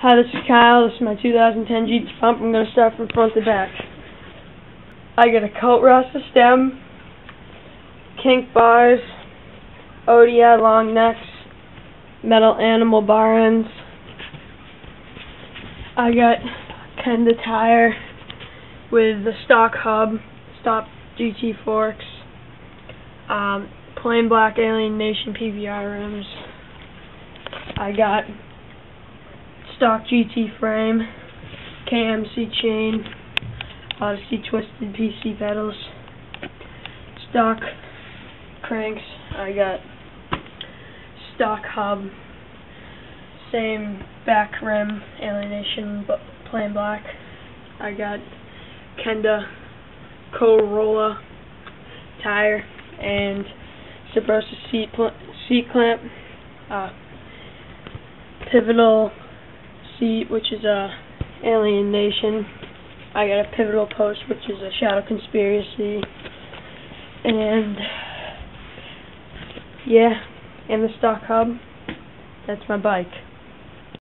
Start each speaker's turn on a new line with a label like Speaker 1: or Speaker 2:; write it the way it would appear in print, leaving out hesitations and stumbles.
Speaker 1: Hi, this is Kyle. This is my 2010 GT pump. I'm going to start from front to back. I got a coat rust stem, kink bars, ODI long necks, metal animal bar ends. I got Kenda tire with the stock hub, stock GT forks, plain black Alien Nation PVR rims. I got stock GT frame, KMC chain, Odyssey twisted PC pedals, stock cranks. I got stock hub, same back rim, Alien Nation plain black. I got Kenda Corolla tire and Subrosa seat clamp, pivotal seat, which is a Alien Nation. I got a pivotal post, which is a Shadow Conspiracy, and yeah, and the stock hub. That's my bike.